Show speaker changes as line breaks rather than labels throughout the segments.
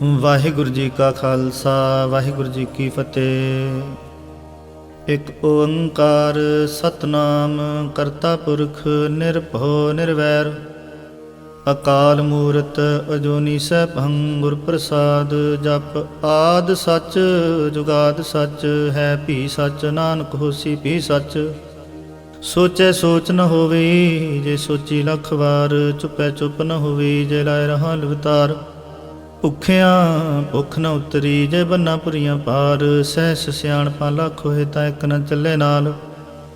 ਵਾਹਿਗੁਰੂ ਜੀ ਕਾ ਖਾਲਸਾ ਵਾਹਿਗੁਰੂ ਜੀ ਕੀ ਫਤਿਹ। ਇੱਕ ਓੰਕਾਰ ਸਤਨਾਮ ਕਰਤਾ ਪੁਰਖ ਨਿਰਭਉ ਨਿਰਵੈਰ ਅਕਾਲ ਮੂਰਤ ਅਜੂਨੀ ਸੈਭੰ ਗੁਰ ਪ੍ਰਸਾਦ। ਜਪ ਆਦ ਸੱਚ ਜੁਗਾਦ ਸੱਚ ਹੈ ਭੀ ਸੱਚ ਨਾਨਕ ਹੋਸੀ ਭੀ ਸੱਚ। ਸੋਚੈ ਸੋਚ ਨ ਹੋਵੇ ਜੇ ਸੋਚੀ ਲੱਖ ਵਾਰ। ਚੁਪੈ ਚੁੱਪ ਨ ਹੋਵੇ ਜੇ ਲਾਇ ਰਹਾ ਲਵਤਾਰ। ਭੁੱਖਿਆਂ ਭੁੱਖ ਨ ਉਤਰੀ ਜੇ ਬੰਨਾ ਪੁਰੀਆਂ ਪਾਰ। ਸਹਿਸ ਸਿਆਣਪਾਂ ਲੱਖ ਹੋਏ ਤਾਂ ਇੱਕ ਨ ਚੱਲੇ ਨਾਲ।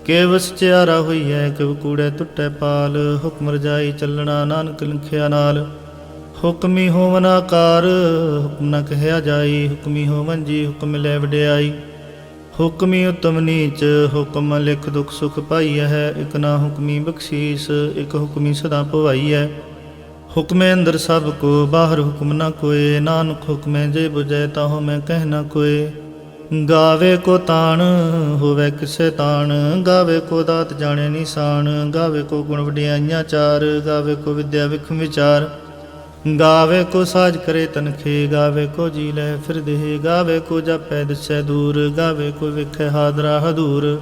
ਕਿਵ ਸਚਿਆਰਾ ਹੋਈਐ ਕਿਵ ਕੂੜੈ ਟੁੱਟੈ ਪਾਲ। ਹੁਕਮ ਰਜਾਈ ਚੱਲਣਾ ਨਾਨਕ ਲਿਖਿਆ ਨਾਲ। ਹੁਕਮੀ ਹੋਵਨ ਆਕਾਰ ਹੁਕਮ ਨ ਕਹਿਆ ਜਾਈ। ਹੁਕਮੀ ਹੋਵਨ ਜੀ ਹੁਕਮ ਲੈ ਵਡਿਆਈ। ਹੁਕਮੀ ਉਤਮ ਨੀਚ ਹੁਕਮ ਲਿਖ ਦੁਖ ਸੁਖ ਪਾਈਐ ਹੈ। ਇਕ ਨਾ ਹੁਕਮੀ ਬਖਸ਼ੀਸ ਇਕ ਹੁਕਮੀ ਸਦਾ ਭਵਾਈਐ। ਹੁਕਮੇ ਅੰਦਰ ਸਭ ਕੋ ਬਾਹਰ ਹੁਕਮ ਨ ਕੋਏ। ਨਾਨਕ ਹੁਕਮੇ ਜੇ ਬੁਝੈ ਤਾਹੋ ਮੈਂ ਕਹਿ ਨ ਕੋਏ। ਗਾਵੇ ਕੋ ਤਾਣ ਹੋਵੇ ਕਿਸੇ ਤਾਣ। ਗਾਵੇ ਕੋ ਦਾਤ ਜਾਣੇ ਨਿਸ਼ਾਨ। ਗਾਵੇ ਕੋ ਗੁਣ ਵਡਿਆਈਆਂ ਚਾਰ। ਗਾਵੇ ਕੋ ਵਿਦਿਆ ਵਿਖਮ ਵਿਚਾਰ। ਗਾਵੇ ਕੋ ਸਾਜ ਕਰੇ ਤਨਖੇ। ਗਾਵੇ ਕੋ ਜੀ ਲੈ ਫਿਰ ਦੇਹ। ਗਾਵੇ ਕੋ ਜਾਪੈ ਦਿਸੈ ਦੂਰ। ਗਾਵੇ ਕੋ ਵਿਖੈ ਹਾਦਰਾ ਹਦੂਰ।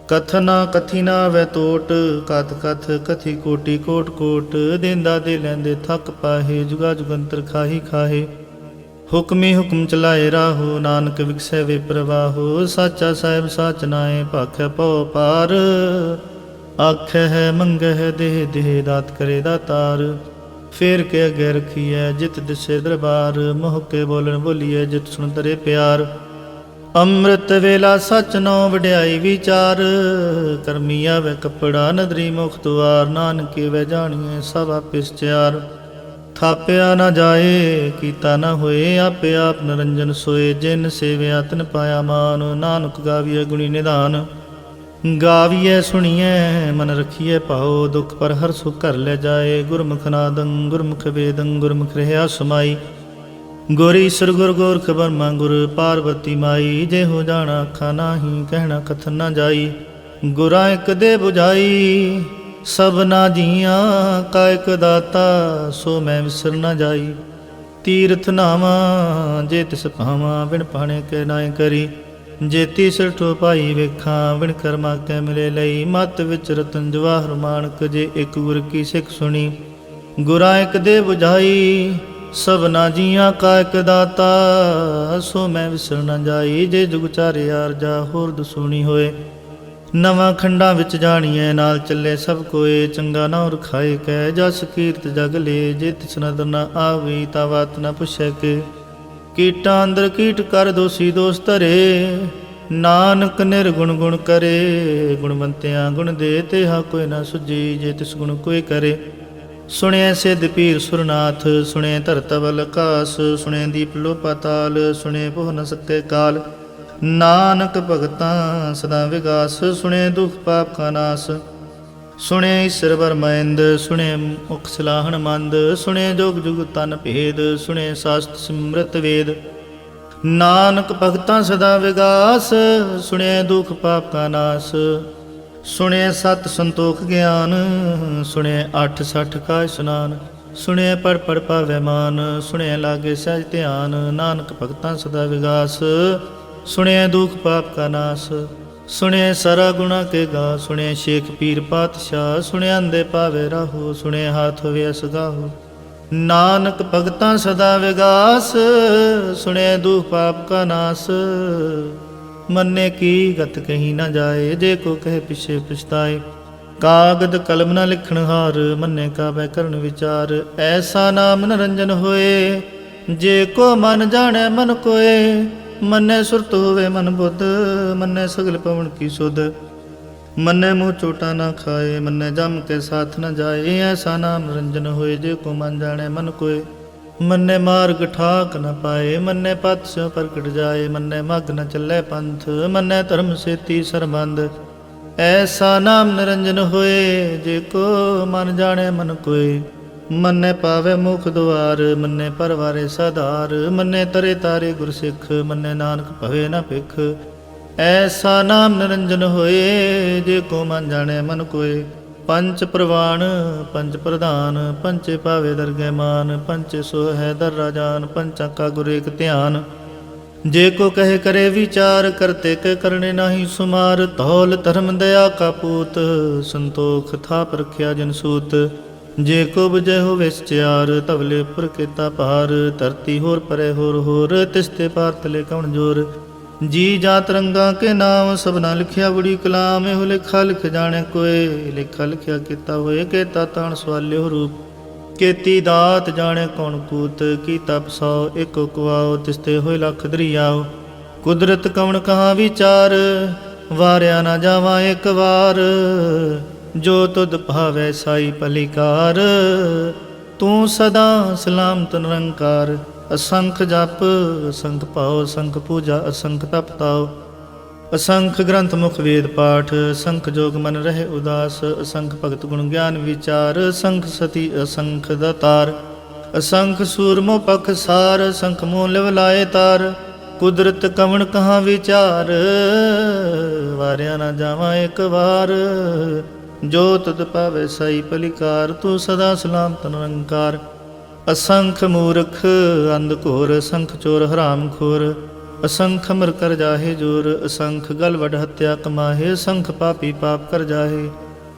ਕਥਨਾ ਕਥੀ ਨਾ ਵੈ ਤੋਟ ਕਥ ਕਥ ਕਥੀ ਕੋਟੀ ਕੋਟ ਕੋਟ। ਦੇਂਦਾ ਦੇ ਲੈਂਦੇ ਥੱਕ ਪਾਹੇ ਜੁਗਾ ਜੁਗੰਤਰ ਖਾਹੀ ਖਾਹੇ। ਹੁਕਮੀ ਹੁਕਮ ਚਲਾਏ ਰਾਹੋ ਨਾਨਕ ਵਿਖਸੈ ਵੇ ਪ੍ਰਵਾਹੋ। ਸਾਚਾ ਸਾਹਿਬ ਸਾਚ ਨਾਏ ਭਾਖੈ ਪਉ ਪਾਰ। ਆਖੈ ਹੈ ਮੰਗੈ ਹੈ ਦੇਹ ਦੇਹ ਦਾਤ ਕਰੇ ਦਾਤਾਰ। ਫੇਰ ਕੇ ਅੱਗੇ ਰਖੀਐ ਜਿਤ ਦਿਸੇ ਦਰਬਾਰ। ਮੋਹ ਕੇ ਬੋਲਣ ਬੋਲੀਐ ਜਿਤ ਸੁਣ ਤਰੇ ਪਿਆਰ। ਅੰਮ੍ਰਿਤ ਵੇਲਾ ਸਚ ਨੋ ਵਡਿਆਈ ਵਿਚਾਰ। ਕਰਮੀ ਆਵੇ ਕੱਪੜਾ ਨਦਰੀ ਮੁਖ ਦੁਆਰ। ਨਾਨਕੇ ਵੈ ਜਾਣੀਐ ਸਭ ਆਪੇ ਸਚਿਆਰ। ਥਾਪਿਆ ਨਾ ਜਾਏ ਕੀਤਾ ਨਾ ਹੋਏ ਆਪੇ ਆਪ ਨਿਰੰਜਨ ਸੋਏ। ਜਿਨ ਸੇਵਿਆ ਤਿਨ ਪਾਇਆ ਮਾਨ। ਨਾਨਕ ਗਾਵੀਐ ਗੁਣੀ ਨਿਧਾਨ। ਗਾਵੀਐ ਸੁਣੀਐ ਮਨ ਰਖੀਐ ਭਾਉ। ਦੁਖ ਪਰ ਹਰ ਸੁਖ ਘਰ ਲੈ ਜਾਏ। ਗੁਰਮੁਖ ਨਾਦੰ ਗੁਰਮੁਖ ਵੇਦੰ ਗੁਰਮੁਖ ਰਹਿਆ ਸਮਾਈ। ਗੁਰ ਈਸਰ ਗੁਰ ਗੋਰਖ ਬਰਮਾ ਗੁਰ ਪਾਰਬਤੀ ਮਾਈ। ਜੇ ਹੋ ਜਾਣਾ ਅੱਖਾਂ ਨਾਹੀ ਕਹਿਣਾ ਕਥਨ ਨਾ ਜਾਈ। ਗੁਰਾਂ ਇੱਕ ਦੇ ਬੁਝਾਈ ਸਭਨਾ ਜੀਆਂ ਕਾ ਇਕ ਦਾਤਾ। ਸੋ ਮੈਂ ਵਿਸਰ ਨਾ ਜਾਈ। ਤੀਰਥ ਨਾਵਾਂ ਜੇ ਤਿਸ ਭਾਵਾਂ ਬਿਨ ਪਾਣੇ ਕੇ ਨਾਏ ਕਰੀ। ਜੇ ਤੀਸਰ ਠੋ ਪਾਈ ਵੇਖਾਂ ਬਿਨ ਕਰਮਾ ਕੈ ਮਿਲੇ ਲਈ। ਮਤ ਵਿੱਚ ਰਤਨ ਜਵਾਹਰ ਮਾਣਕ ਜੇ ਇੱਕ ਗੁਰ ਕੀ ਸਿੱਖ ਸੁਣੀ। ਗੁਰਾਂ ਇੱਕ ਦੇ ਬੁਝਾਈ ਸਭਨਾ ਜੀਆਂ ਕਾ ਇਕ ਦਾਤਾ। ਸੋ ਮੈਂ ਵਿਸਰ ਨਾ ਜਾਈ। ਜੇ ਜੁਗ ਚਾਰੇ ਆਰਜਾ ਹੋਰ ਦਸੂਣੀ ਹੋਏ। ਨਵਾਂ ਖੰਡਾਂ ਵਿੱਚ ਜਾਣੀਐ ਨਾਲ ਚੱਲੇ ਸਭ ਕੋਏ। ਚੰਗਾ ਨਾ ਰਖਾਏ ਕੈ ਜਸ ਕੀਰਤ ਜਗ ਲੇ। ਜੇ ਤਿਸ ਨਦਰ ਨ ਆਵੀ ਤਾ ਬਾਤ ਨ ਪੁੱਛੈ ਕੇ। ਕੀਟਾਂ ਅੰਦਰ ਕੀਟ ਕਰ ਦੋਸੀ ਦੋਸ ਧਰੇ। ਨਾਨਕ ਨਿਰਗੁਣ ਗੁਣ ਕਰੇ। ਗੁਣਵੰਤਿਆਂ ਗੁਣ ਦੇ ਤੇਹਾ ਕੋਈ ਨਾ ਸੁਝੀ। ਜੇ ਤਿਸ ਗੁਣ ਕੋਈ ਕਰੇ। ਸੁਣਿਐ ਸਿੱਧ ਪੀਰ ਸੁਰਨਾਥ ਸੁਣਿਐ ਧਰਤ ਬਲ ਆਕਾਸ। ਸੁਣਿਐ ਦੀਪ ਲੋ ਪਾਤਾਲ ਸੁਣਿਐ ਪੋਹ ਨ ਸਕੈ ਕਾਲ। ਨਾਨਕ ਭਗਤਾਂ ਸਦਾ ਵਿਗਾਸ। ਸੁਣਿਐ ਦੁਖ ਪਾਪ ਕਾ ਨਾਸ। ਸੁਣਿਐ ਈਸਰ ਬਰਮੈਂਦ ਸੁਣਿਐ ਮੁਖ ਸਲਾਹਣ ਮੰਦ। ਸੁਣਿਐ ਜੋਗ ਜੁਗ ਤਨ ਭੇਦ। ਸੁਣਿਐ ਸਾਸਤ ਸਿਮਰਤ ਵੇਦ। ਨਾਨਕ ਭਗਤਾਂ ਸਦਾ ਵਿਗਾਸ। ਸੁਣਿਐ ਦੁਖ ਪਾਪ ਕਾ ਨਾਸ। ਸੁਣਿਐ ਸਤ ਸੰਤੋਖ ਗਿਆਨ। ਸੁਣਿਐ 8 60 ਕਾ ਇਸ਼ਨਾਨ। ਸੁਣਿਐ ਪੜ ਪੜ ਪਾਵੈ ਮਾਨ। ਸੁਣਿਐ ਲਾਗੇ ਸਹਿਜ ਧਿਆਨ। ਨਾਨਕ ਭਗਤਾਂ ਸਦਾ ਵਿਗਾਸ। ਸੁਣਿਐ ਦੁਖ ਪਾਪ ਕਾ ਨਾਸ। ਸੁਣਿਐ ਸਾਰਾ ਗੁਣਾ ਕੇ ਗਾ। ਸੁਣਿਐ ਸ਼ੇਖ ਪੀਰ ਪਾਤਸ਼ਾਹ। ਸੁਣਿਐ ਅੰਦੇ ਪਾਵੇ ਰਾਹੋ। ਸੁਣਿਐ ਹਾਥ ਹੋਵੇ ਅਸਗਾਹੋ। ਨਾਨਕ ਭਗਤਾਂ ਸਦਾ ਵਿਗਾਸ। ਸੁਣਿਐ ਦੁਖ ਪਾਪ ਕਾ ਨਾਸ। ਮੰਨੇ ਕੀ ਗਤ ਕਹੀ ਨਾ ਜਾਏ। ਜੇ ਕੋ ਕਹੇ ਪਿਛੇ ਪਛਤਾਏ। ਕਾਗਦ ਕਲਮ ਨਾ ਲਿਖਣ ਹਾਰ। ਮੰਨੇ ਕਾਬੈ ਕਰਨ ਵਿਚਾਰ। ਐਸਾ ਨਾਮ ਨਿਰੰਜਨ ਹੋਏ। ਜੇ ਕੋ ਮਨ ਜਾਣੈ ਮਨ ਕੋਏ। ਮੰਨੇ ਸੁਰਤ ਹੋਵੇ ਮਨ ਬੁੱਧ। ਮੰਨੇ ਸਗਲ ਪਵਨ ਕੀ ਸੁਧ। ਮੰਨੇ ਮੂੰਹ ਚੋਟਾ ਨਾ ਖਾਏ। ਮੰਨੇ ਜਮ ਕੇ ਸਾਥ ਨ ਜਾਏ। ਐਸਾ ਨਾਮ ਨਿਰੰਜਨ ਹੋਏ। ਜੇ ਕੋ ਮਨ ਜਾਣੈ ਮਨ ਕੋਏ। ਮੰਨੇ ਮਾਰਗ ਠਾਕ ਨ ਪਾਏ। ਮੰਨੇ ਪਤ ਸਿਉ ਪ੍ਰਗਟ ਜਾਏ। ਮੰਨੇ ਮਗ ਨ ਚੱਲੇ ਪੰਥ। ਮੰਨੇ ਧਰਮ ਸੇਤੀ ਸਰਬੰਧ। ਐਸਾ ਨਾਮ ਨਿਰੰਜਨ ਹੋਏ। ਜੇ ਕੋ ਮਨ ਜਾਣੈ ਮਨ ਕੋਏ। ਮੰਨੇ ਪਾਵੇ ਮੁਖ ਦੁਆਰ। ਮੰਨੇ ਪਰਵਾਰੇ ਸਾਧਾਰ। ਮੰਨੇ ਤਰੇ ਤਾਰੇ ਗੁਰ ਸਿੱਖ। ਮੰਨੇ ਨਾਨਕ ਭਵੇ ਨ ਭਿਖ। ਐਸਾ ਨਾਮ ਨਿਰੰਜਨ ਹੋਏ। ਜੇ ਕੋ ਮਨ ਜਾਣੈ ਮਨ ਕੋਏ। ਪੰਚ ਪ੍ਰਵਾਨ ਪੰਚ ਪ੍ਰਧਾਨ, ਪੰਚੇ ਭਾਵੇ ਦਰਗਹਿ ਮਾਨ, ਪੰਚੇ ਸੋ ਹੈ ਦਰ ਰਾਜਾਨ, ਪੰਚਾਂ ਕਾ ਗੁਰ ਏਕ ਧਿਆਨ। ਜੇ ਕੋ ਕਹੇ करे विचार, करते के करने नाही सुमार। धौल धर्म दया का पूत, संतोख थाप रखिया जन सूत। जे को बुझे हो विचार, तबले उपर केता पार। धरती होर परे होर, तिसते पार तले कौन जोर। जी जात रंगा के नाम, सबना लिखिया बड़ी कलाम। एहो लिखा लिख जाने कोय, लिखा लिखिया केता होए। केता ताण सवाल्यो रूप, केती दात जाने कौन कूत। कीता पसौ एको कुआओ, तिसते होए लख दरियाओ। कुदरत कवण कहाँ विचार, वारिया ना जावा एक वार। जो तुद भावै साई पलिकार, तू सदा सलामत निरंकार। असंख जप असंख पाओ, असंख पूजा असंख तप ताओ। असंख ग्रंथ मुख वेद पाठ, असंख जोग मन रहे उदास। असंख भगत गुण ज्ञान विचार, असंख सती असंख दातार। असंख सूरमो पख सार, असंख मोह लिव लाए तार। कुदरत कवण कहाँ विचार, वारिया ना जावा एक वार। जो तुद पावे साई पलिकार, तू सदा सलामत निरंकार। असंख मूर्ख अंध घोर, असंख चोर हराम खोर। असंख अमर कर जाहे जोर, असंख गल वड हत्या कमाहे। असंख पापी पाप कर जाहे,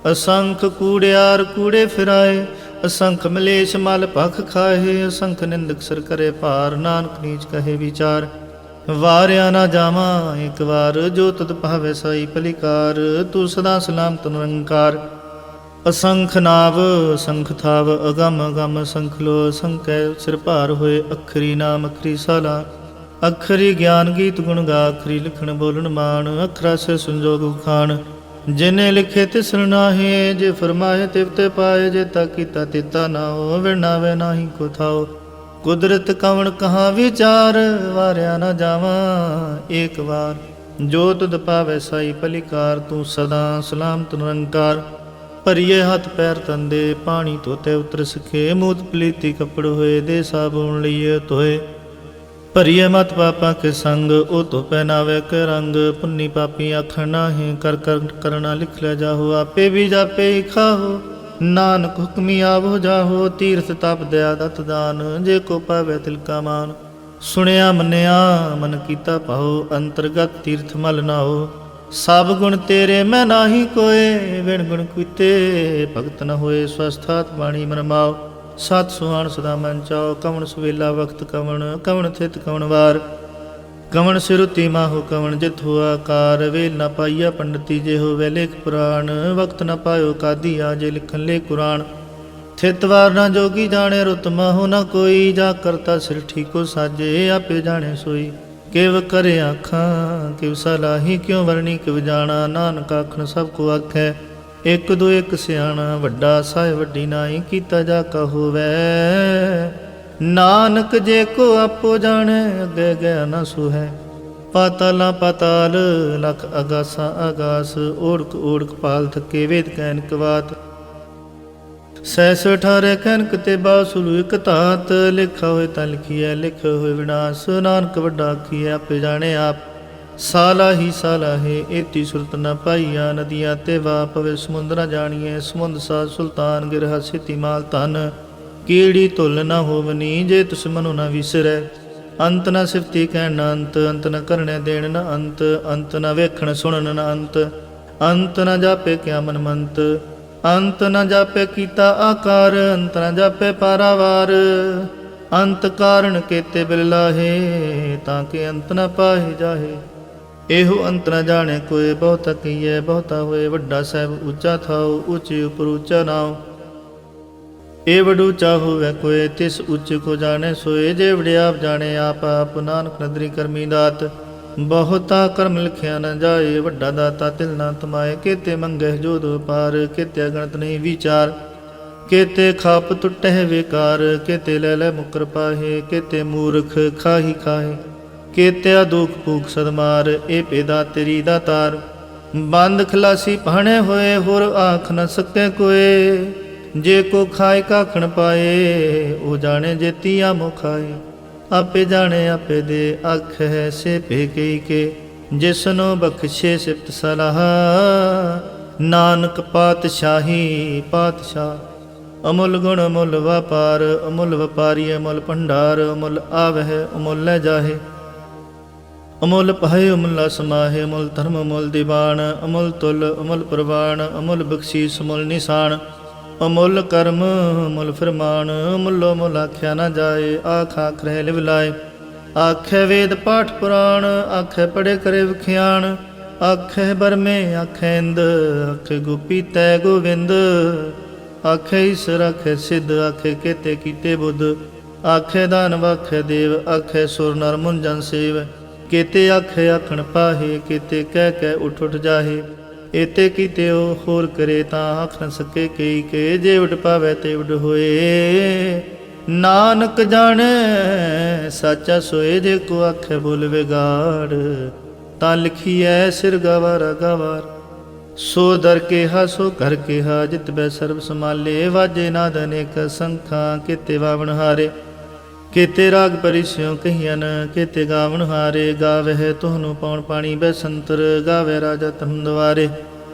असंख कूड़ियार कूड़े फिराए। असंख मलेश मल भख खाहे, असंख निंदक सर करे पार। नानक नीच कहे विचार, वारिया ना जावा एक वार। जो तुद पावे साई पलिकार, तू सदा सलामत निरंकार। असंख नाव असंख थाव, अगम अगम असंख लो। असंख सिर भार होए, अखरी नाम अखरी साला। अखरी ज्ञान गीत गुण गा, अखरी लिखण बोलन मान। अखरा से संजोग उखान, जिने लिखे तिसर नाहे। जे फरमाए तिवते पाए, जे ता कीता तिता ना हो। विनावे नाही को थाओ, कुदरत कवण कहाँ विचार। वारिया ना जावा एक वार। जो तुद पावे साई पलिकार, तू सदा सलामत निरंकार। ਭਰੀਏ ਹੱਥ ਪੈਰ ਤੰਦੇ, ਪਾਣੀ ਧੋਤੇ ਉਤਰ ਸਕੇ। ਮੂਤ ਪਲੀਤੀ ਕੱਪੜ ਹੋਏ, ਦੇ ਸਾਬੂਨ ਲਈਏ ਧੋਏ। ਭਰੀਏ ਮਤ ਪਾਪਾ ਕੇ ਸੰਗ, ਉਹ ਧੋ ਪਹਿਨਾਵੇ ਕੇ ਰੰਗ। ਪੁੰਨੀ ਪਾਪੀ ਆਖਣ ਨਾਹੀਂ, ਕਰ ਕਰ ਕਰਨਾ ਲਿਖ ਲੈ ਜਾਹੋ। ਆਪੇ ਵੀ ਜਾਪੇ ਹੀ ਖਾਹੋ, ਨਾਨਕ ਹੁਕਮੀ ਆਵੋ ਜਾਹੋ। ਤੀਰਥ ਤਪ ਦਇਆ ਦਤ ਦਾਨ, ਜੇ ਕੋ ਪਾਵੇ ਤਿਲਕਾ ਮਾਨ। ਸੁਣਿਆ ਮੰਨਿਆ ਮਨ ਕੀਤਾ ਭਾਉ, ਅੰਤਰਗਤ ਤੀਰਥ ਮਲ ਨਾਓ। ਸਭ ਗੁਣ ਤੇਰੇ ਮੈਂ ਨਾਹੀ ਕੋਏ, ਵਿਣ ਗੁਣ ਕੀਤੇ ਭਗਤ ਨ ਹੋਏ। ਸਵਸਥਾਤ ਬਾਣੀ ਮਨ ਮਾਓ, ਸਤ ਸੁਹਾਣ ਸਦਾ ਮਨ ਚਾਓ। ਕਵਣ ਸੁਵੇਲਾ ਵਕਤ ਕਵਣ, ਕਵਣ ਥਿਤ ਕਵਣ ਵਾਰ। ਕਵਣ ਸਿਰੁਤੀ ਮਾਹੋ ਕਵਣ ਜਿਤ ਹੋਆ ਕਾਰ। ਵੇਲ ਨਾ ਪਾਈਆ ਪੰਡਤੀ, ਜੇ ਹੋਵੇ ਲੇਖ ਪੁਰਾਣ। ਵਕਤ ਨ ਪਾਇਓ ਕਾਦੀ, ਆ ਜੇ ਲਿਖਣ ਲੇ ਕੁਰਾਨ। ਥਿਤ ਵਾਰ ਨਾ ਜੋਗੀ ਜਾਣੇ, ਰੁਤ ਮਾਹੋ ਨਾ ਕੋਈ। ਜਾ ਕਰਤਾ ਸਿਰ ਠੀਕੋ ਸਾਜੇ, ਆਪੇ ਜਾਣੇ ਸੋਈ। ਕਿਵ ਕਰੇ ਆਖਾਂ ਕਿਵ ਸਲਾਹੀ, ਕਿਉ ਵਰਣੀ ਕਿਵ ਜਾਣਾ। ਨਾਨਕ ਆਖਣ ਸਭ ਕੋ ਆਖੈ, ਇੱਕ ਦੋ ਇੱਕ ਸਿਆਣਾ। ਵੱਡਾ ਸਾਹਿਬ ਵੱਡੀ ਨਾਈ, ਕੀਤਾ ਜਾ ਕਾ ਹੋਵੈ। ਨਾਨਕ ਜੇ ਕੋ ਆਪੋ ਜਾਣੈ, ਅੱਗੇ ਗਿਆ ਨਾ ਸੁਹੈ। ਪਾਤਾਲਾਂ ਪਾਤਾਲ ਲਖ ਅਗਾਸਾਂ ਆਗਾਸ। ਓੜਕ ਓੜਕ ਪਾਲ ਥਕੇ, ਵੇਦ ਕੈਨਕ ਵਾਤ। ਸੈਸ 18 ਕਨਕ ਤੇ ਬਾਸੁਲੂ ਇਕ ਧਾਤ। ਲਿਖਾ ਹੋਏ ਤਾਂ ਲਿਖੀਐ, ਲਿਖੇ ਹੋਏ ਵਿਨਾਸ਼। ਨਾਨਕ ਵੱਡਾ ਆਖੀਐ, ਆਪੇ ਜਾਣੇ ਆਪ। ਸਾਲਾ ਹੀ ਸਾਲਾ ਹੈ, ਏਤੀ ਸੁਰਤ ਨ ਪਾਈਆ। ਨਦੀਆਂ ਤੇ ਵਾ ਪਵੇ, ਸਮੁੰਦ ਨ ਜਾਣੀਐ। ਸਮੁੰਦ ਸਾਧ ਸੁਲਤਾਨ, ਗਿਰਹਾ ਸਿਤੀ ਮਾਲ ਧਨ। ਕੀੜੀ ਧੁਲ ਨ ਹੋਵਨੀ, ਜੇ ਤੁਸ ਮਨੁ ਨ ਵਿਸਰੈ। ਅੰਤ ਨ ਸਿਫਤੀ ਕਹਿਣ ਨ ਅੰਤ, ਅੰਤ ਨ ਕਰਨੇ ਦੇਣ ਨ ਅੰਤ। ਅੰਤ ਨ ਵੇਖਣ ਸੁਣਨ ਨ ਅੰਤ, ਅੰਤ ਨ ਜਾਪੇ ਕਿਆ ਮਨ ਮੰਤ। ਅੰਤ ਨ ਜਾਪੇ ਕੀਤਾ ਆਕਾਰ, ਅੰਤ ਨ ਜਾਪੇ ਪਾਰਾਵਾਰ। ਅੰਤ ਕਾਰਨ ਕੇਤੇ ਬਿਲ ਲਾਹੇ, ਤਾਂ ਕਿ ਅੰਤ ਨ ਪਾਹੇ ਜਾਹੇ। ਇਹੋ ਅੰਤ ਨ ਜਾਣੇ ਕੋਏ, ਬਹੁਤਾ ਕਹੀਏ ਬਹੁਤਾ ਹੋਏ। ਵੱਡਾ ਸਾਹਿਬ ਉੱਚਾ ਥਾਉ, ਉੱਚੇ ਉਪਰ ਉੱਚਾ ਨਾਉ। ਇਹ ਵਡ ਉੱਚਾ ਹੋਵੇ ਕੋਏ, ਤਿਸ ਉੱਚ ਕੋ ਜਾਣੇ ਸੋਏ। ਜੇ ਵਡਿਆਪ ਜਾਣੇ ਆਪ ਆਪ, ਨਾਨਕ ਨਦਰੀ ਕਰਮੀ ਦਾਤ। ਬਹੁਤਾ ਕਰਮ ਲਿਖਿਆ ਨ ਜਾਏ, ਵੱਡਾ ਦਾਤਾ ਤਿਲ ਨਾ ਤਮਾਏ। ਕੇਤੇ ਮੰਗਹਿ ਜੋਧ ਪਾਰ, ਕੇਤੇ ਗਣਤ ਨਹੀਂ ਵਿਚਾਰ। ਕੇਤੇ ਖਾਪ ਟੁੱਟਹਿ ਵੇਕਾਰ, ਕੇਤੇ ਲੈ ਲੈ ਮੁਕਰ ਪਾਹੇ। ਕੇਤੇ ਮੂਰਖ ਖਾਹੀ ਖਾਹੇ, ਕੇਤੇ ਦੁਖ ਭੂਖ ਸਦਮਾਰ। ਇਹ ਪੇਦਾ ਤੇਰੀ ਦਾਤਾਰ, ਬੰਦ ਖਲਾਸੀ ਭਾਣੇ ਹੋਏ। ਹੋਰ ਆਖ ਨ ਸਕੇ ਕੋਏ, ਜੇ ਕੋ ਖਾਏ ਕਾਖਣ ਪਾਏ। ਉਹ ਜਾਣੇ ਜੇਤੀ ਆਮੋ ਖਾਏ, ਆਪੇ ਜਾਣੇ ਆਪੇ ਦੇ। ਆਖ ਹੈ ਸੇ ਭੇ ਕਈ ਕੇ, ਜਿਸਨੋ ਬਖਸ਼ੇ ਸਿਫਤ ਸਲਾਹ। ਨਾਨਕ ਪਾਤਸ਼ਾਹੀ ਪਾਤਸ਼ਾਹ। ਅਮੁੱਲ ਗੁਣ ਅਮੁੱਲ ਵਪਾਰ, ਅਮੁੱਲ ਵਪਾਰੀ ਅਮੁੱਲ ਭੰਡਾਰ, ਅਮੁੱਲ ਆਵਹਿ ਅਮੁੱਲ ਲੈ ਜਾਹੇ। ਅਮੁੱਲ ਪਾਏ ਅਮੁੱਲਾ ਸਮਾਹੇ, ਅਮੁੱਲ ਧਰਮ ਅਮੁੱਲ ਦੀਵਾਨ, ਅਮੁੱਲ ਤੁਲ ਅਮੁੱਲ ਪ੍ਰਵਾਨ, ਅਮੁੱਲ ਬਖਸ਼ੀਸ ਅਮੁੱਲ ਨਿਸ਼ਾਨ, ਅਮੁੱਲ ਕਰਮ ਅਮੁੱਲ ਫਰਮਾਨ, ਅਮੁੱਲੋ ਮੁੱਲ ਆਖਿਆ ਨਾ ਜਾਏ, ਆਖ ਆਖ ਰਹਿ ਲਿਵ ਲਾਏ। ਆਖੇ ਵੇਦ ਪਾਠ ਪੁਰਾਣ, ਆਖੇ ਪੜੇ ਕਰੇ ਵਿਖਿਆਣ, ਆਖੇ ਬਰਮੇ ਆਖੇ ਇੰਦ, ਆਖੇ ਗੋਪੀ ਤੈ ਗੋਵਿੰਦ, ਆਖੇ ਈਸਰ ਆਖੇ ਸਿੱਧ, ਆਖੇ ਕੇਤੇ ਕੀਤੇ ਬੁੱਧ, ਆਖੇ ਦਾਨਵ ਆਖੇ ਦੇਵ, ਆਖੇ ਸੁਰ ਨਰ ਮੁਨ ਜਨ ਸੇਵ, ਕੇਤੇ ਆਖੇ ਆਖਣ ਪਾਹੇ, ਕੇਤੇ ਕਹਿ ਕਹਿ ਉਠ ਉਠ ਜਾਹੇ। ਏਤੇ ਕੀਤੇ ਉਹ ਹੋਰ ਕਰੇ ਤਾਂ ਆਖ ਨ ਸਕੇ ਕਈ ਕੇ, ਜੇ ਉਡ ਪਾਵੈ ਤੇ ਉਡ ਹੋਏ। ਨਾਨਕ ਜਾਣੈ ਸਾਚਾ ਸੋਏ, ਜੇ ਕੋ ਆਖੇ ਬੋਲ ਵਿਗਾੜ, ਤਾਂ ਲਿਖੀਐ ਸਿਰ ਗਵਾਰਾ ਗਵਾਰ। ਸੋ ਦਰ ਕੇਹਾ ਸੋ ਘਰ ਕੇਹਾ, ਜਿਤ ਬੈ ਸਰਬ ਸਮਾਲੇ, ਵਾਜੇ ਨਾਦ ਅਨੇਕ ਸੰਖਾਂ, ਕੇਤੇ ਵਾਵਣ ਹਾਰੇ। ਕੇਤੇ ਰਾਗ ਪਰਿਸਿਉ ਕਹੀਅਨ, ਕੇਤੇ ਗਾਵਣ ਹਾਰੇ। ਗਾਵਹਿ ਤੁਹਾਨੂੰ ਪਉਣ ਪਾਣੀ ਬੈਸੰਤਰ, ਗਾਵੇ ਰਾਜਾ ਧਰਮ ਦੁਆਰੇ।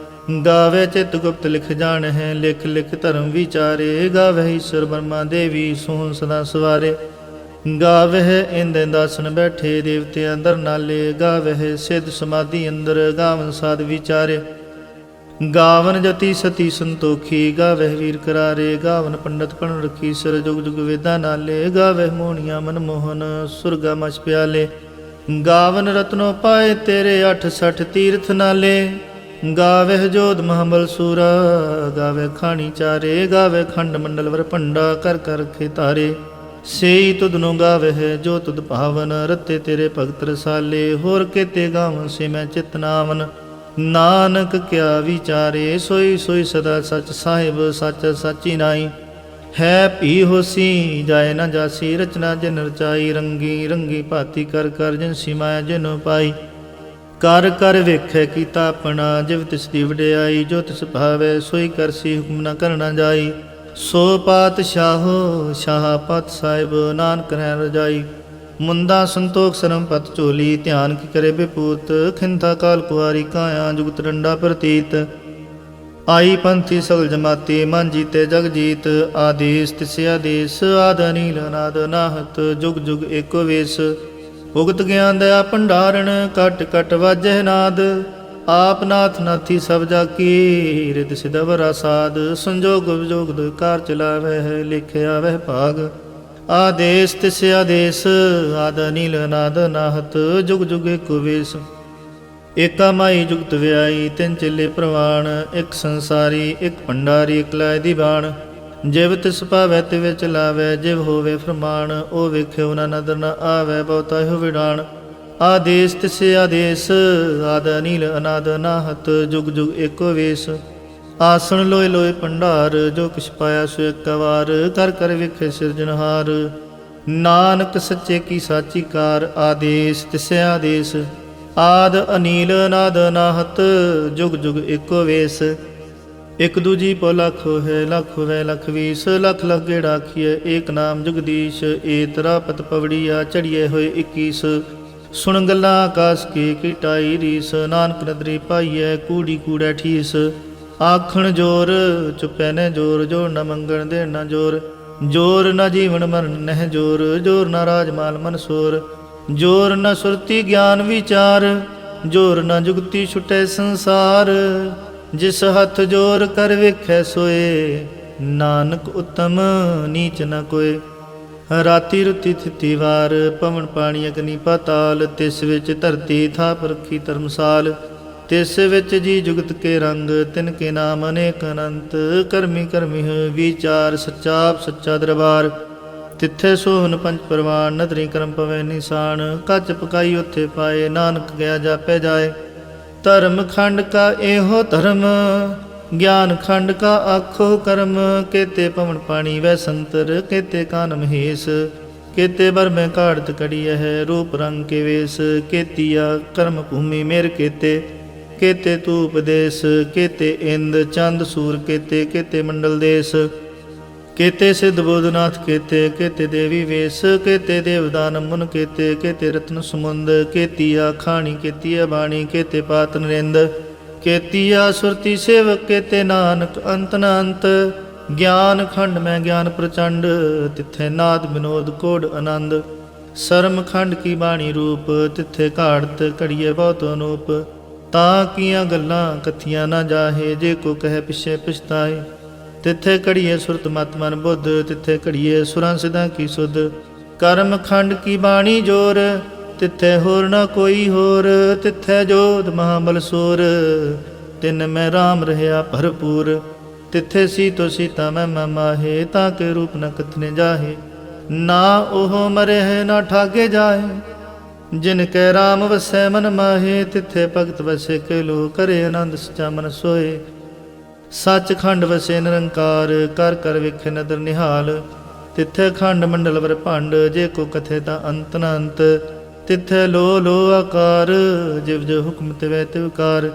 ਗਾਵੇ ਚਿਤ ਗੁਪਤ ਲਿਖ ਜਾਣਹਿ, ਲਿਖ ਲਿਖ ਧਰਮ ਵਿਚਾਰੇ। ਗਾਵਹਿ ਈਸ਼ਰ ਬਰਮਾ ਦੇਵੀ, ਸੋਹਣ ਸਦਾ ਸਵਾਰੇ। ਗਾਵਹਿ ਇੰਦ ਇੰਦਾਸਨ ਬੈਠੇ, ਦੇਵਤੇ ਅੰਦਰ ਨਾਲੇ। ਗਾਵਹਿ ਸਿੱਧ ਸਮਾਧੀ ਅੰਦਰ, ਗਾਵਨ ਸਾਧ ਵਿਚਾਰੇ। ਗਾਵਨ ਜਤੀ ਸਤੀ ਸੰਤੋਖੀ, ਗਾਵਹਿ ਵੀਰ ਕਰਾਰੇ। ਗਾਵਨ ਪੰਡਤ ਪਣ ਰਖੀ, ਸਰ ਜੁਗ ਜੁਗ ਵੇਦਾਂ ਨਾਲੇ। ਗਾਵਹਿ ਮੋਹਣੀਆਂ ਮਨਮੋਹਨ, ਸੁਰਗਾ ਮਛ ਪਿਆਲੇ। ਗਾਵਨ ਰਤਨੋ ਪਾਏ ਤੇਰੇ, 68 ਤੀਰਥ ਨਾਲੇ। ਗਾਵਹਿ ਜੋਧ ਮਹਾਬਲ ਸੂਰਾ, ਗਾਵਹਿ ਖਾਣੀ ਚਾਰੇ। ਗਾਵਹਿ ਖੰਡ ਮੰਡਲ ਵਰ ਭੰਡਾ, ਕਰ ਕਰ ਰਖੇ ਤਾਰੇ। ਸੇਈ ਤੁਧ ਨੂੰ ਗਾਵਹਿ ਜੋ ਤੁਧ ਭਾਵਨ, ਰਤੇ ਤੇਰੇ ਭਗਤ ਰਸਾਲੇ। ਹੋਰ ਕੇਤੇ ਗਾਵਨ ਸੇ ਮੈਂ ਚਿਤ ਨਾਵਨ, ਨਾਨਕ ਕਿਆ ਵਿਚਾਰੇ। ਸੋਈ ਸੋਈ ਸਦਾ ਸਚ ਸਾਹਿਬ, ਸੱਚ ਸਾਚੀ ਨਾਈ। ਹੈ ਭੀ ਹੋਸੀ ਜਾਏ ਨਾ ਜਾਸੀ, ਰਚਨਾ ਜਿਨ ਰਚਾਈ। ਰੰਗੀ ਰੰਗੀ ਭਾਤੀ ਕਰ ਕਰ, ਜਿਨ ਸਿਮਾਇਆ ਜਿਨ ਪਾਈ। ਕਰ ਕਰ ਵੇਖੈ ਕੀਤਾ ਆਪਣਾ, ਜਿਵ ਤਿਸ ਦੀ ਵਡਿਆਈ। ਜੋ ਤਿਸ ਭਾਵੈ ਸੋਈ ਕਰਸੀ, ਹੁਕਮ ਨ ਕਰਨਾ ਜਾਈ। ਸੋ ਪਾਤਸ਼ਾਹੋ ਸ਼ਾਹ ਪਤ ਸਾਹਿਬ, ਨਾਨਕ ਰਹਿ ਰਜਾਈ। ਮੁੰਦਾ ਸੰਤੋਖ ਸਰਮ ਪਤ ਝੋਲੀ, ਧਿਆਨ ਕੀ ਕਰੇ ਬਿਪੂਤ। ਖਿੰਥਾ ਕਾਲ ਕੁਆਰੀ ਕਾਇਆ, ਜੁਗਤ ਡੰਡਾ ਪ੍ਰਤੀਤ। ਆਈ ਪੰਥੀ ਸਗਲ ਜਮਾਤੀ, ਮਨ ਜੀਤੇ ਜਗ ਜੀਤ। ਆਦੇਸ ਤਿਸ ਆਦੇਸ, ਆਦ ਅਨੀਲ ਅਨਾਦ ਨਾਹਤ। ਜੁਗ ਜੁਗ ਏਕੋ ਵੇਸ, ਉਗਤ ਗਿਆਨ ਦਇਆ ਭੰਡਾਰਣ। ਕਟ ਕਟ ਵਾਜਹਿ ਨਾਦ, ਆਪ ਨਾਥ ਨਾਥੀ ਸਭ ਜਾ ਕੀ। ਰਿਦ ਸਿਧ ਵਰਾ ਸਾਧ, ਸੰਜੋਗ ਵਿਜੋਗ ਦੁਇ ਕਾਰ ਚਲਾਵਹਿ। ਲਿਖਿਆ ਵਹਿ ਭਾਗ, ਆਦੇਸ ਤਿਸ ਆਦੇਸ। ਆਦ ਅਨੀਲ ਅਨਾਦ ਨਾਹਤ, ਜੁਗ ਜੁਗ ਏਕੋ ਵੇਸ। ਏਕਾ ਮਾਈ ਜੁਗਤ ਵਿਆਈ, ਤਿੰਨ ਚੇਲੇ ਪ੍ਰਵਾਣ। ਇੱਕ ਸੰਸਾਰੀ ਇੱਕ ਭੰਡਾਰੀ, ਇੱਕ ਲਾਇ ਦੀ ਬਾਣ। ਜਿਵ ਤਿਸ ਭਾਵੈ ਤਿਵ ਚਲਾਵੈ, ਜਿਵ ਹੋਵੇ ਫਰਮਾਨ। ਉਹ ਵੇਖਿਓ ਨਾ ਨਦਰ ਨ ਆਵੈ, ਬਹੁਤਾ ਹੋ ਵਿਡਾਣ। ਆਦੇਸ ਤਿਸ ਆਦੇਸ, ਆਦ ਅਨੀਲ ਅਨਾਦ ਨਾਹਤ। ਜੁਗ ਜੁਗ ਏਕੋ ਵੇਸ। ਆਸਣ ਲੋਏ ਲੋਏ ਭੰਡਾਰ, ਜੋ ਕਿਛ ਪਾਇਆ ਸੋ ਇੱਕ ਵਾਰ। ਕਰ ਕਰ ਵੇਖੇ ਸਿਰਜਣਹਾਰ, ਨਾਨਕ ਸੱਚੇ ਕੀ ਸਾਚੀ ਕਾਰ। ਆਦੇਸ ਤਿਸ ਆਦੇਸ, ਆਦ ਅਨੀਲ ਅਨਾਦ ਨਾਹਤ। ਜੁਗ ਜੁਗ ਏਕੋ ਵੇਸ। ਇਕ ਦੂਜੀ ਪੋ ਲੱਖ ਹੋਏ, ਲੱਖ ਹੋਵੇ ਲੱਖ ਵੀਸ। ਲੱਖ ਲੱਖ ਗੇੜਾ ਆਖੀਐ, ਏਕ ਨਾਮ ਜਗਦੀਸ਼। ਏ ਤਰਾ ਪਤ ਪਵੜੀਆ, ਚੜੀਏ ਹੋਏ 21। ਸੁਣ ਗੱਲਾਂ ਆਕਾਸ ਕੀ ਟਾਈ ਰੀਸ। ਨਾਨਕ ਨਦਰੀ ਪਾਈਐ, ਕੂੜੀ ਕੂੜੈ ਠੀਸ। ਆਖਣ ਜੋਰ ਚੁੱਪੈ ਨੇ ਜੋਰ, ਜੋਰ ਨ ਮੰਗਣ ਦੇਣ ਨ ਜੋਰ। ਜੋਰ ਨ ਜੀਵਨ ਮਰਨ ਨਹਿ ਜੋਰ, ਜੋਰ ਨ ਰਾਜ ਮਾਲ ਮਨ ਸੋਰ। ਜੋਰ ਨ ਸੁਰਤੀ ਗਿਆਨ ਵਿਚਾਰ, ਜੋਰ ਨ ਜੁਗਤੀ ਛੁਟੈ ਸੰਸਾਰ। ਜਿਸ ਹੱਥ ਜੋਰ ਕਰ ਵੇਖੈ ਸੋਏ, ਨਾਨਕ ਉਤਮ ਨੀਚ ਨ ਕੋਏ। ਰਾਤੀ ਰੁਤੀ ਥਿਤੀ ਵਾਰ, ਪਵਨ ਪਾਣੀ ਅਗਨੀ ਪਾਤਾਲ। ਤਿਸ ਵਿੱਚ ਧਰਤੀ ਥਾਪ ਰੱਖੀ ਧਰਮਸਾਲ। ਤਿਸ ਵਿੱਚ ਜੀ ਜੁਗਤ ਕੇ ਰੰਗ, ਤਿਨ ਕੇ ਨਾਮ ਅਨੇਕ ਅਨੰਤ। ਕਰਮੀ ਕਰਮੀ ਵਿਚਾਰ, ਸੱਚਾ ਸੱਚਾ ਦਰਬਾਰ। ਤਿੱਥੇ ਸੋਹਨ ਪੰਜ ਪਰਵਾਨ, ਨਦਰੀ ਕਰਮ ਪਵੈ ਨਿਸ਼ਾਨ। ਕੱਚ ਪਕਾਈ ਉੱਥੇ ਪਾਏ, ਨਾਨਕ ਗਿਆ ਜਾਪੈ ਜਾਏ। ਧਰਮ ਖੰਡ ਕਾ ਇਹੋ ਧਰਮ, ਗਿਆਨ ਖੰਡ ਕਾ ਆਖੋ ਕਰਮ। ਕੇਤੇ ਪਵਨ ਪਾਣੀ ਵੈ ਸੰਤਰ, ਕੇਤੇ ਕਾਨ ਮਹੇਸ਼। ਕੇਤੇ ਬਰਮੈ ਕਾੜਤ ਕੜੀਐ ਹੈ, ਰੂਪ ਰੰਗ ਕੇ ਵੇਸ। ਕੇਤੀਆ ਕਰਮ ਭੂਮੀ ਮੇਰ ਕੇਤੇ, ਕੇਤੇ ਤੂ ਉਪਦੇਸ। ਕੇਤੇ ਇੰਦ ਚੰਦ ਸੂਰ ਕੇਤੇ, ਕੇਤੇ ਮੰਡਲ ਦੇਸ। ਕੇਤੇ ਸਿੱਧ ਬੋਧਨਾਥ ਕੇਤੇ, ਕੇਤੇ ਦੇਵੀ ਵੇਸ। ਕੇਤੇ ਦੇਵਦਾਨ ਮੁਨ ਕੇਤੇ, ਕੇਤੇ ਰਤਨ ਸਮੁੰਦ। ਕੇਤੀਆ ਖਾਣੀ ਕੇਤੀਆ ਬਾਣੀ, ਕੇਤੇ ਪਾਤ ਨਰਿੰਦ। केतिया सुरति सेवक केते नानक अंत न अंत। ज्ञान खंड में ज्ञान प्रचंड तिथे नाद विनोद कोड आनंद। शर्म खंड की बाणी रूप तिथे घाड़त घड़िए बहुत अनूप। ता किया गल्लां कथियां ना जाहे जे को कहे पिछे पछताए। तिथे घड़िए सुरत मत मन बुद्ध तिथे घड़िए सुरां सिद्धां की सुध। कर्म खंड की बाणी जोर तिथे होर न कोई होर। तिथे जोध महाबल सोर तिन में राम रहया भरपूर। तिथे सीतो सीता मैं माहे ताके रूप न कथने जाहे। ना ओह मरे है ना ठागे जाहे जिनके राम वसै मन माहे। तिथे भगत वसे के लो करे आनंद सचा मन सोए। सच खंड वसे निरंकार कर कर विखे नदर निहाल। तिथे खंड मंडल वर भंड जे को कथे ता अंत न अंत। तिथे लो लो आकार जिव जो हुक्म तिवै तिवकार।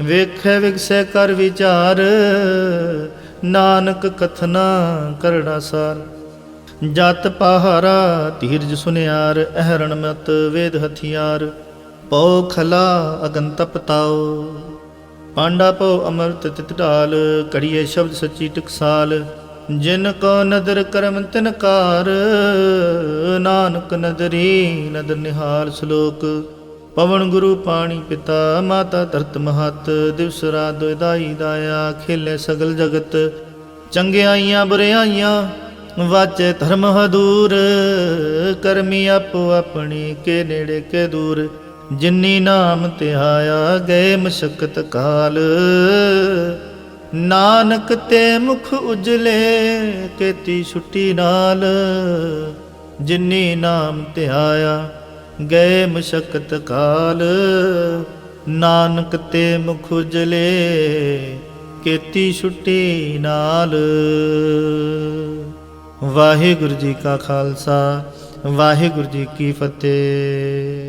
ਵੇਖੈ ਵਿਗਸੈ ਕਰ ਵਿਚਾਰ ਨਾਨਕ ਕਥਨਾ ਕਰੜਾ ਸਾਰ। ਜਤ ਪਹਾਰਾ ਧੀਰਜ ਸੁਨਿਆਰ ਅਹਰਣ ਮਤ ਵੇਦ ਹਥਿਆਰ। ਪਉ ਖਲਾ ਅਗਨ ਤਪਤਾਓ ਪਾਂਡਾ ਪਉ ਅਮਰਤ ਤਿਤ ਢਾਲ। ਘੜੀਏ ਸ਼ਬਦ ਸੱਚੀ ਟਕਸਾਲ ਜਿਨ ਕੋ ਨਦਰ ਕਰਮ ਤਿਨ ਕਾਰ। ਨਾਨਕ ਨਦਰੀ ਨਦਰ ਨਿਹਾਲ। ਸ਼ਲੋਕ ਪਵਨ ਗੁਰੂ ਪਾਣੀ ਪਿਤਾ ਮਾਤਾ ਧਰਤ ਮਹਤ। ਦਿਵਸ ਰਾਤ ਦੁਇਦਾਈ ਦਾਇਆ ਖੇਲੇ ਸਗਲ ਜਗਤ। ਚੰਗਿਆਈਆਂ ਬੁਰਿਆਈਆਂ ਵਾਚੇ ਧਰਮ ਹਦੂਰ। ਕਰਮੀ ਆਪੋ ਆਪਣੀ ਕੇ ਨੇੜੇ ਕੇ ਦੂਰ। ਜਿਨੀ ਨਾਮ ਧਿਆਇਆ ਗਏ ਮਸ਼ਕਤ ਕਾਲ। ਨਾਨਕ ਤੇ ਮੁਖ ਉਜਲੇ ਕੀਤੀ ਛੁੱਟੀ ਨਾਲ। ਜਿਨੀ ਨਾਮ ਧਿਆਇਆ ਗਏ ਮਸ਼ਕਤ ਕਾਲ। ਨਾਨਕ ਤੇ ਮੁਖ ਉਜਲੇ ਕੀਤੀ ਛੁੱਟੀ ਨਾਲ। ਵਾਹਿਗੁਰੂ ਜੀ ਕਾ ਖਾਲਸਾ ਵਾਹਿਗੁਰੂ ਜੀ ਕੀ ਫਤਿਹ।